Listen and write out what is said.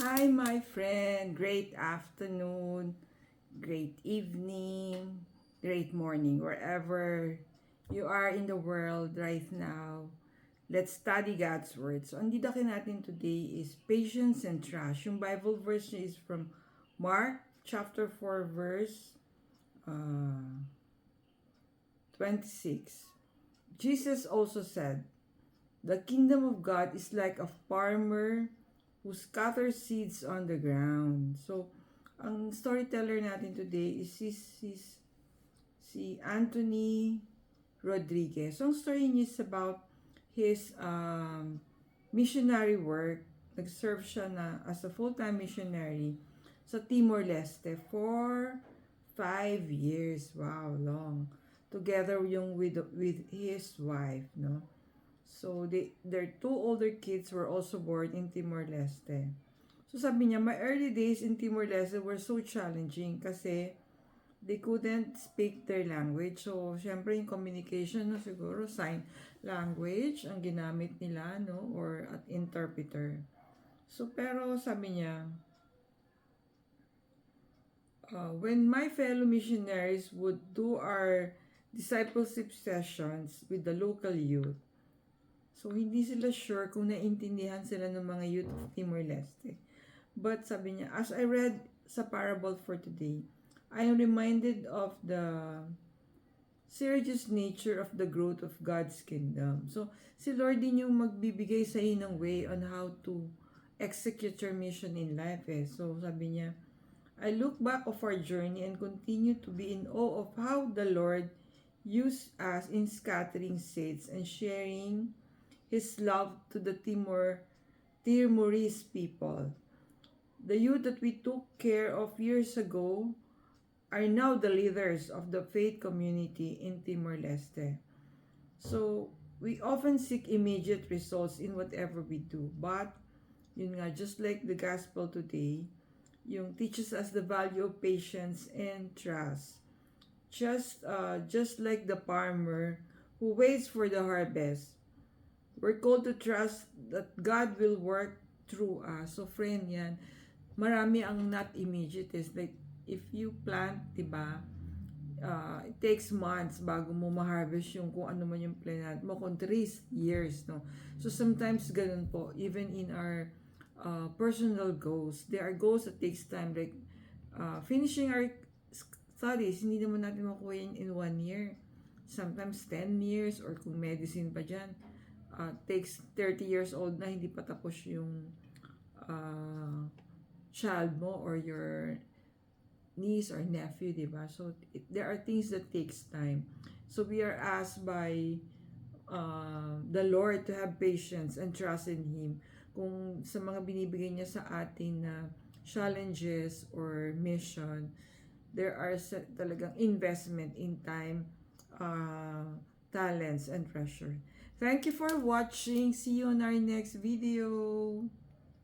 Hi, my friend. Great afternoon, great evening, great morning, wherever you are in the world right now. Let's study God's Word. So, ang didakin natin today is patience and trust. Yung Bible verse niya is from Mark chapter 4, verse 26. Jesus also said, "The kingdom of God is like a farmer who scatters seeds on the ground." So, ang storyteller natin today is si Anthony Rodriguez. So, ang story niya is about his missionary work. Nag-serve siya as a full-time missionary sa Timor-Leste for 5 years. Wow, long. Together yung with his wife, no? So, their two older kids were also born in Timor-Leste. So, sabi niya, my early days in Timor-Leste were so challenging kasi they couldn't speak their language. So, syempre, yung communication, no, siguro, sign language ang ginamit nila, no, or at interpreter. So, pero sabi niya, when my fellow missionaries would do our discipleship sessions with the local youth, so, hindi sila sure kung naintindihan sila ng mga youth of Timor-Leste. But sabi niya, as I read sa parable for today, I am reminded of the serious nature of the growth of God's kingdom. So, si Lord din yung magbibigay sa iyo ng way on how to execute your mission in life. So, sabi niya, I look back of our journey and continue to be in awe of how the Lord used us in scattering seeds and sharing His love to the Timorese people. The youth that we took care of years ago are now the leaders of the faith community in Timor-Leste. So, we often seek immediate results in whatever we do. But, yun nga, just like the gospel today, yung teaches us the value of patience and trust. Just like the farmer who waits for the harvest, we're called to trust that God will work through us. So, friend, yan. Marami ang not immediate. Is like, if you plant, diba, it takes months bago mo ma-harvest yung kung ano man yung plant mo. Kung 3 years, no? So, sometimes ganun po. Even in our personal goals, there are goals that takes time. Like, finishing our studies, hindi naman natin makuha yan in 1 year. Sometimes 10 years or kung medicine pa dyan, takes 30 years old na hindi pa tapos yung child mo or your niece or nephew, diba? So, there are things that takes time. So, we are asked by the Lord to have patience and trust in Him. Kung sa mga binibigay niya sa atin na challenges or mission, there are talagang investment in time, talents, and pressure. Thank you for watching. See you on our next video.